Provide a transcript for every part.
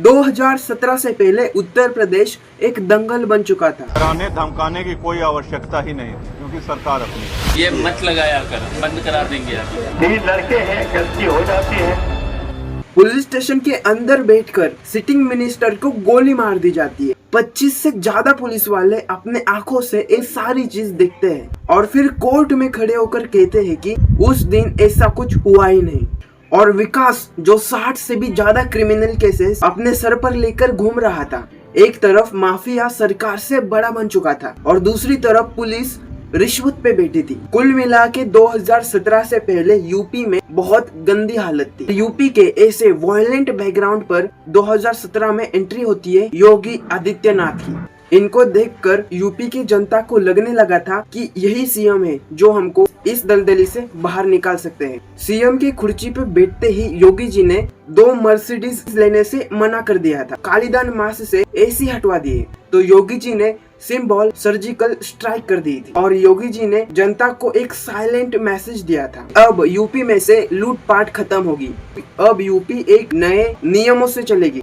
2017 से पहले उत्तर प्रदेश एक दंगल बन चुका था। डराने धमकाने की कोई आवश्यकता ही नहीं थी, क्योंकि सरकार अपनी। ये मत लगाया कर, बंद करा देंगे। यही लड़के हैं, गलती हो जाती है। पुलिस स्टेशन के अंदर बैठकर सिटिंग मिनिस्टर को गोली मार दी जाती है। 25 से ज्यादा पुलिस वाले अपने आंखों से ये सारी चीज देखते हैं और फिर कोर्ट में खड़े होकर कहते हैं कि उस दिन ऐसा कुछ हुआ ही नहीं। और विकास जो 60 से भी ज्यादा क्रिमिनल केसेस अपने सर पर लेकर घूम रहा था, एक तरफ माफिया सरकार से बड़ा बन चुका था और दूसरी तरफ पुलिस रिश्वत पे बैठी थी। कुल मिला के 2017 से पहले यूपी में बहुत गंदी हालत थी। यूपी के ऐसे वायलेंट बैकग्राउंड पर 2017 में एंट्री होती है योगी आदित्यनाथ की। इनको देखकर यूपी की जनता को लगने लगा था कि यही सीएम है जो हमको इस दलदली से बाहर निकाल सकते हैं। सीएम की कुर्सी पे बैठते ही योगी जी ने 2 मर्सिडीज लेने से मना कर दिया था। कालीदान मास से एसी हटवा दिए तो योगी जी ने सिंबल सर्जिकल स्ट्राइक कर दी थी और योगी जी ने जनता को एक साइलेंट मैसेज दिया था। अब यूपी में से लूटपाट खत्म होगी, अब यूपी एक नए नियमों से चलेगी।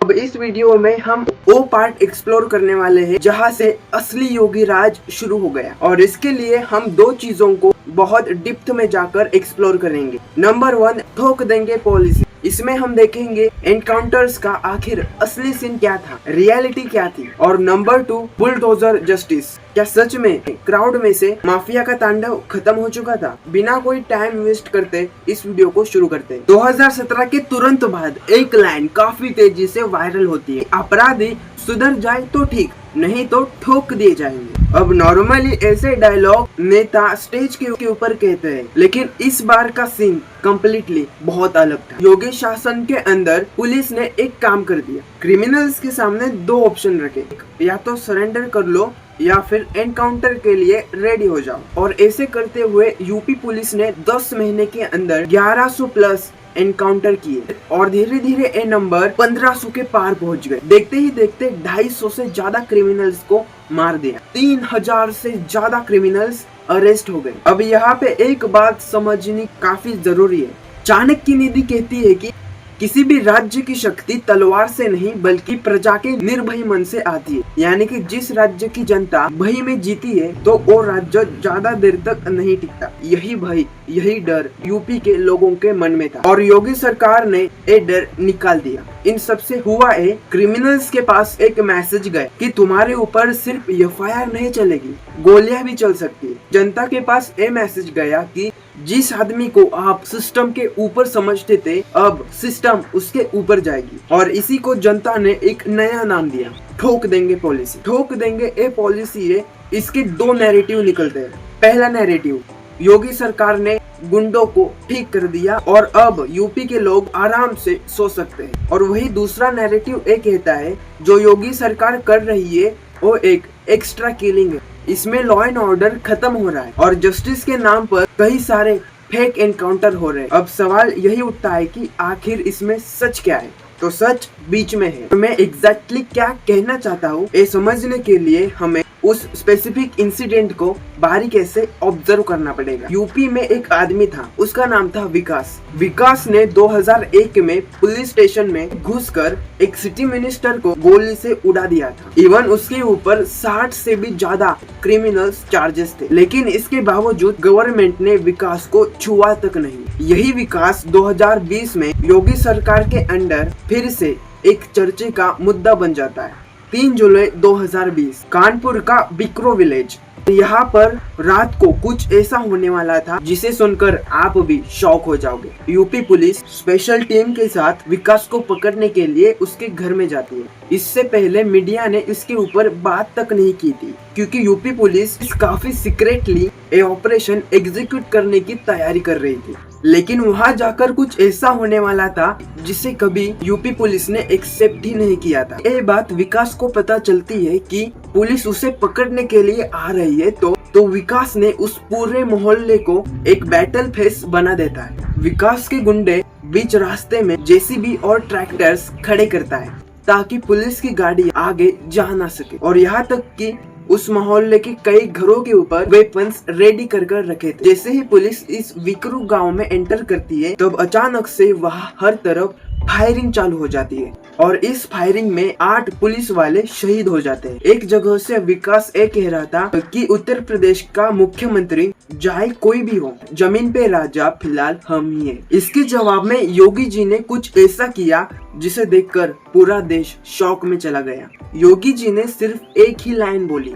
अब इस वीडियो में हम वो पार्ट एक्सप्लोर करने वाले हैं जहां से असली योगी राज शुरू हो गया और इसके लिए हम 2 चीजों को बहुत डिप्थ में जाकर एक्सप्लोर करेंगे। नंबर 1, ठोक देंगे पॉलिसी। इसमें हम देखेंगे एनकाउंटर्स का आखिर असली सीन क्या था, रियलिटी क्या थी। और नंबर 2, बुलडोजर जस्टिस। क्या सच में क्राउड में से माफिया का तांडव खत्म हो चुका था? बिना कोई टाइम वेस्ट करते इस वीडियो को शुरू करते हैं। 2017 के तुरंत बाद एक लाइन काफी तेजी से वायरल होती है, अपराधी सुधर जाए तो ठीक, नहीं तो ठोक दिए जाएंगे। अब नॉर्मली ऐसे डायलॉग नेता स्टेज के ऊपर कहते हैं, लेकिन इस बार का सीन कम्प्लीटली बहुत अलग था। योगी शासन के अंदर पुलिस ने एक काम कर दिया, क्रिमिनल्स के सामने 2 ऑप्शन रखे, या तो सरेंडर कर लो या फिर एनकाउंटर के लिए रेडी हो जाओ। और ऐसे करते हुए यूपी पुलिस ने 10 महीने के अंदर 1100 प्लस एनकाउंटर किए और धीरे धीरे ये नंबर 1500 के पार पहुंच गए। देखते ही देखते 250 से ज्यादा क्रिमिनल्स को मार दिया, 3000 से ज्यादा क्रिमिनल्स अरेस्ट हो गए। अब यहाँ पे एक बात समझनी काफी जरूरी है। चाणक्य नीति कहती है कि किसी भी राज्य की शक्ति तलवार से नहीं बल्कि प्रजा के निर्भय मन से आती है। यानी कि जिस राज्य की जनता भय में जीती है तो वो राज्य ज्यादा देर तक नहीं टिकता। यही भय, यही डर यूपी के लोगों के मन में था और योगी सरकार ने ये डर निकाल दिया। इन सब से हुआ है, क्रिमिनल्स के पास एक मैसेज गया कि तुम्हारे ऊपर सिर्फ एफआईआर नहीं चलेगी, गोलियां भी चल सकती है। जनता के पास ये मैसेज गया कि जिस आदमी को आप सिस्टम के ऊपर समझते थे, अब सिस्टम उसके ऊपर जाएगी। और इसी को जनता ने एक नया नाम दिया, ठोक देंगे पॉलिसी। ठोक देंगे ये पॉलिसी है, इसके 2 नैरेटिव निकलते हैं। पहला नैरेटिव, योगी सरकार ने गुंडों को ठीक कर दिया और अब यूपी के लोग आराम से सो सकते हैं। और वही दूसरा नैरेटिव ये कहता है जो योगी सरकार कर रही है वो एक एक्स्ट्रा किलिंग है, इसमें लॉ एंड ऑर्डर खत्म हो रहा है और जस्टिस के नाम पर कई सारे फेक एनकाउंटर हो रहे हैं। अब सवाल यही उठता है कि आखिर इसमें सच क्या है? तो सच बीच में है। तो मैं एग्जैक्टली क्या कहना चाहता हूँ ये समझने के लिए हमें उस स्पेसिफिक इंसिडेंट को बारीकी से ऑब्जर्व करना पड़ेगा। यूपी में एक आदमी था, उसका नाम था विकास। विकास ने 2001 में पुलिस स्टेशन में घुसकर एक सिटी मिनिस्टर को गोली से उड़ा दिया था। इवन उसके ऊपर 60 से भी ज्यादा क्रिमिनल्स चार्जेस थे, लेकिन इसके बावजूद गवर्नमेंट ने विकास को छुआ तक नहीं। यही विकास 2020 में योगी सरकार के अंडर फिर से एक चर्चे का मुद्दा बन जाता है। 3 जुलाई 2020 कानपुर का बिक्रो विलेज, यहाँ पर रात को कुछ ऐसा होने वाला था जिसे सुनकर आप भी शॉक हो जाओगे। यूपी पुलिस स्पेशल टीम के साथ विकास को पकड़ने के लिए उसके घर में जाती है। इससे पहले मीडिया ने इसके ऊपर बात तक नहीं की थी क्योंकि यूपी पुलिस काफी सीक्रेटली ये ऑपरेशन एग्जीक्यूट करने की तैयारी कर रही थी। लेकिन वहाँ जाकर कुछ ऐसा होने वाला था जिसे कभी यूपी पुलिस ने एक्सेप्ट ही नहीं किया था। ये बात विकास को पता चलती है कि पुलिस उसे पकड़ने के लिए आ रही है, तो तो विकास ने उस पूरे मोहल्ले को एक बैटल फेस बना देता है। विकास के गुंडे बीच रास्ते में जेसीबी और ट्रैक्टर्स खड़े करता है ताकि पुलिस की गाड़ी आगे जा ना सके, और यहाँ तक कि उस मोहल्ले के कई घरों के ऊपर वेपन्स रेडी कर रखे थे। जैसे ही पुलिस इस विकरू गांव में एंटर करती है तब अचानक से वहाँ हर तरफ फायरिंग चालू हो जाती है और इस फायरिंग में 8 पुलिस वाले शहीद हो जाते हैं। एक जगह से विकास ये कह रहा था कि उत्तर प्रदेश का मुख्यमंत्री चाहे कोई भी हो, जमीन पे राजा फिलहाल हम ही हैं। इसके जवाब में योगी जी ने कुछ ऐसा किया जिसे देखकर पूरा देश शॉक में चला गया। योगी जी ने सिर्फ एक ही लाइन बोली,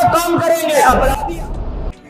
काम करेंगे।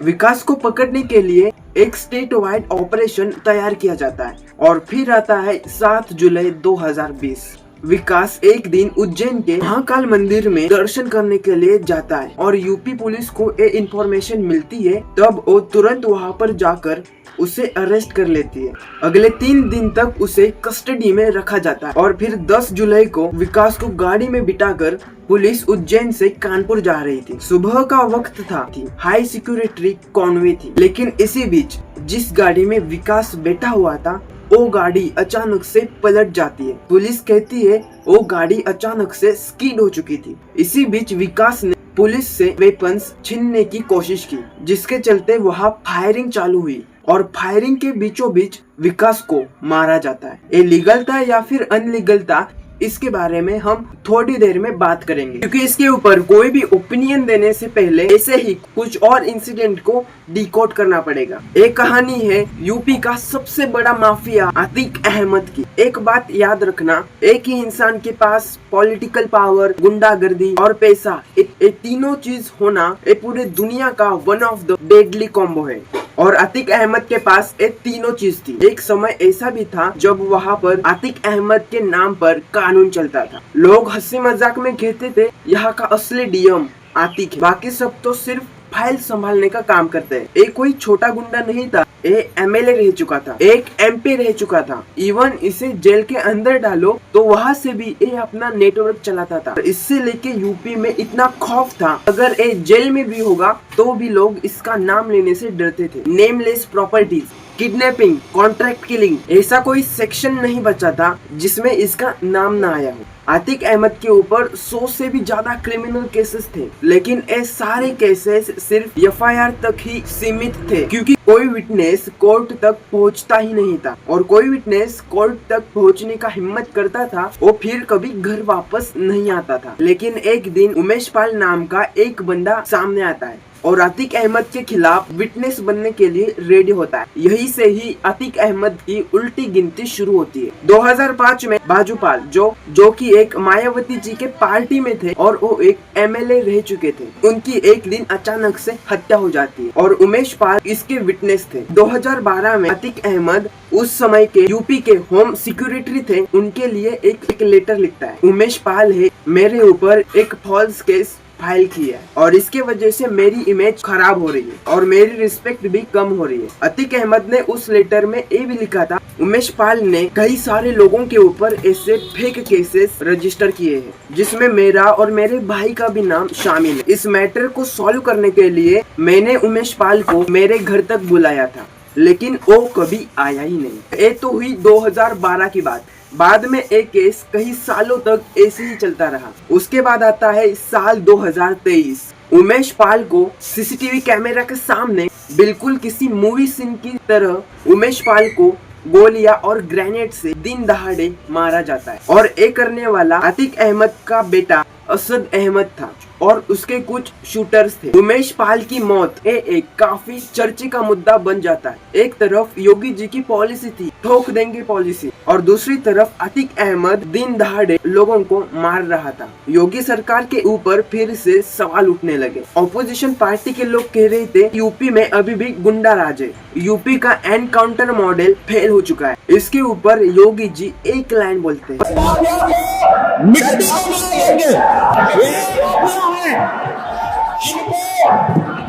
विकास को पकड़ने के लिए एक स्टेट वाइड ऑपरेशन तैयार किया जाता है और फिर आता है 7 जुलाई 2020। विकास एक दिन उज्जैन के महाकाल मंदिर में दर्शन करने के लिए जाता है और यूपी पुलिस को ये इन्फॉर्मेशन मिलती है, तब वो तुरंत वहाँ पर जाकर उसे अरेस्ट कर लेती है। अगले 3 दिन तक उसे कस्टडी में रखा जाता है और फिर 10 जुलाई को विकास को गाड़ी में बिठाकर पुलिस उज्जैन से कानपुर जा रही थी। सुबह का वक्त था, हाई सिक्योरिटी कॉन्वे थी, लेकिन इसी बीच जिस गाड़ी में विकास बैठा हुआ था वो गाड़ी अचानक से पलट जाती है। पुलिस कहती है वो गाड़ी अचानक से स्किड हो चुकी थी। इसी बीच विकास ने पुलिस से वेपन्स छीनने की कोशिश की, जिसके चलते वहाँ फायरिंग चालू हुई और फायरिंग के बीचों बीच विकास को मारा जाता है। ये लीगल था या फिर अनलीगल था, इसके बारे में हम थोड़ी देर में बात करेंगे, क्योंकि इसके ऊपर कोई भी ओपिनियन देने से पहले ऐसे ही कुछ और इंसिडेंट को डिकोड करना पड़ेगा। एक कहानी है यूपी का सबसे बड़ा माफिया अतीक अहमद की। एक बात याद रखना, एक ही इंसान के पास पॉलिटिकल पावर, गुंडागर्दी और पैसा, ये तीनों चीज होना ये पूरे दुनिया का one of the deadly combo है और अतीक अहमद के पास ये तीनों चीज थी। एक समय ऐसा भी था जब वहाँ पर अतीक अहमद के नाम पर कानून चलता था। लोग हंसी मजाक में कहते थे यहाँ का असली डीएम आतिक है, बाकी सब तो सिर्फ फाइल संभालने का काम करते हैं। एक कोई छोटा गुंडा नहीं था, ये एमएलए रह चुका था, एक एमपी रह चुका था। इवन इसे जेल के अंदर डालो तो वहाँ से भी ये अपना नेटवर्क चलाता था। इससे लेके यूपी में इतना खौफ था, अगर ये जेल में भी होगा तो भी लोग इसका नाम लेने से डरते थे। Nameless properties, kidnapping, contract killing, ऐसा कोई सेक्शन नहीं बचा था जिसमें इसका नाम ना आया हो। आतिक अहमद के ऊपर 100 से भी ज्यादा क्रिमिनल केसेस थे, लेकिन ये सारे केसेस सिर्फ एफआईआर तक ही सीमित थे, क्योंकि कोई विटनेस कोर्ट तक पहुंचता ही नहीं था और कोई विटनेस कोर्ट तक पहुंचने का हिम्मत करता था वो फिर कभी घर वापस नहीं आता था। लेकिन एक दिन उमेश पाल नाम का एक बंदा सामने आता है और अतीक अहमद के खिलाफ विटनेस बनने के लिए रेडी होता है। यही से ही अतीक अहमद की उल्टी गिनती शुरू होती है। 2005 में बाजूपाल जो कि एक मायावती जी के पार्टी में थे और वो एक एमएलए रह चुके थे, उनकी एक दिन अचानक से हत्या हो जाती है और उमेश पाल इसके विटनेस थे। 2012 में अतीक अहमद उस समय के यूपी के होम सिक्योरिटी थे, उनके लिए एक लेटर लिखता है, उमेश पाल है, मेरे ऊपर एक फॉल्स केस फाइल किया है और इसके वजह से मेरी इमेज खराब हो रही है और मेरी रिस्पेक्ट भी कम हो रही है। अतीक अहमद ने उस लेटर में ये भी लिखा था, उमेश पाल ने कई सारे लोगों के ऊपर ऐसे फेक केसेस रजिस्टर किए हैं जिसमें मेरा और मेरे भाई का भी नाम शामिल है। इस मैटर को सॉल्व करने के लिए मैंने उमेश पाल को मेरे घर तक बुलाया था, लेकिन वो कभी आया ही नहीं। ये तो हुई 2012 की बात। बाद में एक केस कई सालों तक ऐसे ही चलता रहा। उसके बाद आता है साल 2023। उमेश पाल को सीसीटीवी कैमरा के सामने बिल्कुल किसी मूवी सीन की तरह उमेश पाल को गोलियां और ग्रेनेड से दिन दहाड़े मारा जाता है और ये करने वाला अतीक अहमद का बेटा असद अहमद था और उसके कुछ शूटर्स थे। उमेश पाल की मौत एक काफी चर्चे का मुद्दा बन जाता है। एक तरफ योगी जी की पॉलिसी थी, ठोक देंगे पॉलिसी, और दूसरी तरफ अतीक अहमद दिन दहाड़े लोगों को मार रहा था। योगी सरकार के ऊपर फिर से सवाल उठने लगे। ऑपोजिशन पार्टी के लोग कह रहे थे यूपी में अभी भी गुंडा राज है, यूपी का एनकाउंटर मॉडल फेल हो चुका है। इसके ऊपर योगी जी एक लाइन बोलते हैं,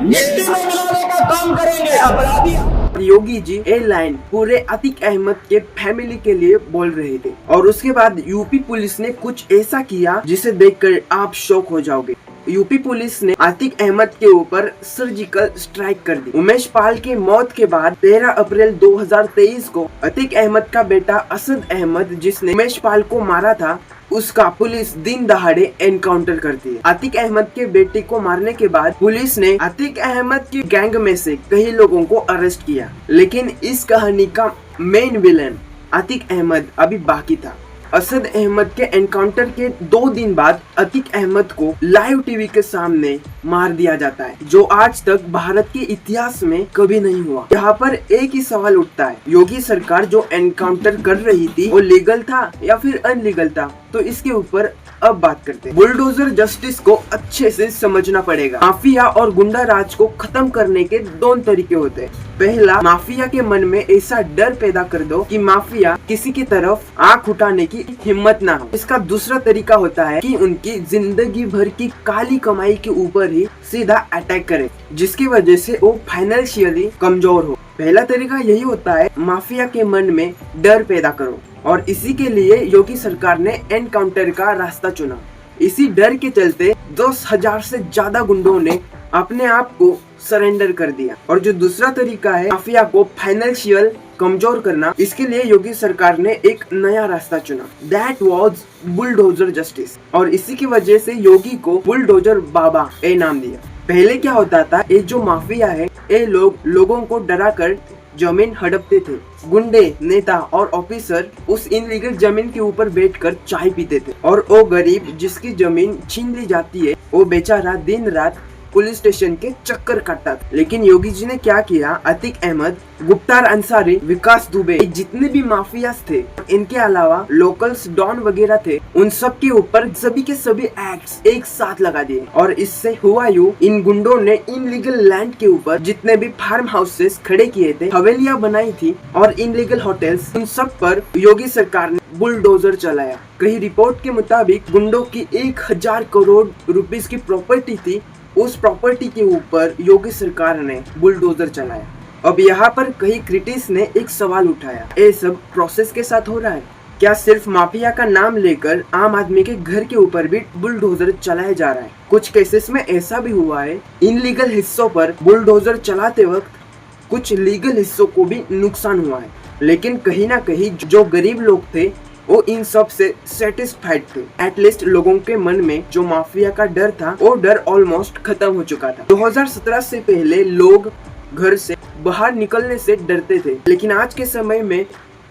मिट्टी में मिलाने का काम करेंगे अपराधी। योगी जी ये लाइन पूरे अतीक अहमद के फैमिली के लिए बोल रहे थे। और उसके बाद यूपी पुलिस ने कुछ ऐसा किया जिसे देखकर आप शॉक हो जाओगे। यूपी पुलिस ने अतीक अहमद के ऊपर सर्जिकल स्ट्राइक कर दी। उमेश पाल की मौत के बाद 13 अप्रैल 2023 को अतीक अहमद का बेटा असद अहमद, जिसने उमेश पाल को मारा था, उसका पुलिस दिन दहाड़े एनकाउंटर करती है। अतीक अहमद के बेटे को मारने के बाद पुलिस ने अतीक अहमद की गैंग में से कई लोगों को अरेस्ट किया, लेकिन इस कहानी का मेन विलन अतीक अहमद अभी बाकी था। असद अहमद के एनकाउंटर के 2 दिन बाद अतीक अहमद को लाइव टीवी के सामने मार दिया जाता है, जो आज तक भारत के इतिहास में कभी नहीं हुआ। यहाँ पर एक ही सवाल उठता है, योगी सरकार जो एनकाउंटर कर रही थी वो लीगल था या फिर अनलीगल था? तो इसके ऊपर अब बात करते हैं। बुलडोजर जस्टिस को अच्छे से समझना पड़ेगा। माफिया और गुंडा राज को खत्म करने के 2 तरीके होते हैं। पहला, माफिया के मन में ऐसा डर पैदा कर दो कि माफिया किसी की तरफ आंख उठाने की हिम्मत ना हो। इसका दूसरा तरीका होता है कि उनकी जिंदगी भर की काली कमाई के ऊपर ही सीधा अटैक करे, जिसकी वजह से वो फाइनेंशियली कमजोर हो। पहला तरीका यही होता है, माफिया के मन में डर पैदा करो, और इसी के लिए योगी सरकार ने एनकाउंटर का रास्ता चुना। इसी डर के चलते 10,000 से ज्यादा गुंडों ने अपने आप को सरेंडर कर दिया। और जो दूसरा तरीका है माफिया को फाइनेंशियल कमजोर करना, इसके लिए योगी सरकार ने एक नया रास्ता चुना। दैट वाज बुलडोजर जस्टिस, और इसी की वजह से योगी को बुलडोजर बाबा ए नाम दिया। पहले क्या होता था, ये जो माफिया है ये लोगों को डरा कर जमीन हड़पते थे। गुंडे, नेता और ऑफिसर उस इनलीगल जमीन के ऊपर बैठकर चाय पीते थे, और वो गरीब जिसकी जमीन छीन ली जाती है वो बेचारा दिन रात पुलिस स्टेशन के चक्कर काटता था। लेकिन योगी जी ने क्या किया, अतीक अहमद, गुप्तार अंसारी, विकास दुबे, जितने भी माफियास थे, इनके अलावा लोकल्स डॉन वगैरह थे, उन सब के ऊपर सभी के सभी एक्ट्स एक साथ लगा दिए। और इससे हुआ यूं, इन गुंडों ने इनलीगल लैंड के ऊपर जितने भी फार्म हाउसेस खड़े किए थे, हवेलियां बनाई थी और इनलीगल होटल्स, उन सब पर योगी सरकार ने बुलडोजर चलाया। कई रिपोर्ट के मुताबिक गुंडों की 1000 करोड़ रुपीस की प्रॉपर्टी थी, उस प्रॉपर्टी के ऊपर योगी सरकार ने बुलडोजर चलाया। अब यहाँ पर कई क्रिटिक्स ने एक सवाल उठाया, ये सब प्रोसेस के साथ हो रहा है क्या? सिर्फ माफिया का नाम लेकर आम आदमी के घर के ऊपर भी बुलडोजर चलाया जा रहा है। कुछ केसेस में ऐसा भी हुआ है, इनलीगल हिस्सों पर बुलडोजर चलाते वक्त कुछ लीगल हिस्सों को भी नुकसान हुआ है। लेकिन कहीं ना कहीं जो गरीब लोग थे वो इन सब से सेटिस्फाइड थे। एटलीस्ट लोगों के मन में जो माफिया का डर था वो डर ऑलमोस्ट खत्म हो चुका था। 2017 से पहले लोग घर से बाहर निकलने से डरते थे, लेकिन आज के समय में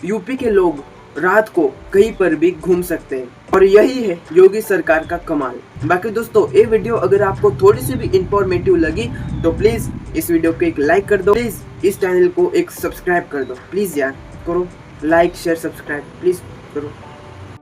यूपी के लोग रात को कहीं पर भी घूम सकते हैं, और यही है योगी सरकार का कमाल। बाकी दोस्तों, ये वीडियो अगर आपको थोड़ी सी भी इंफॉर्मेटिव लगी तो प्लीज इस वीडियो को एक लाइक कर दो, प्लीज इस चैनल को एक सब्सक्राइब कर दो, प्लीज यार करो लाइक शेयर सब्सक्राइब प्लीज करो।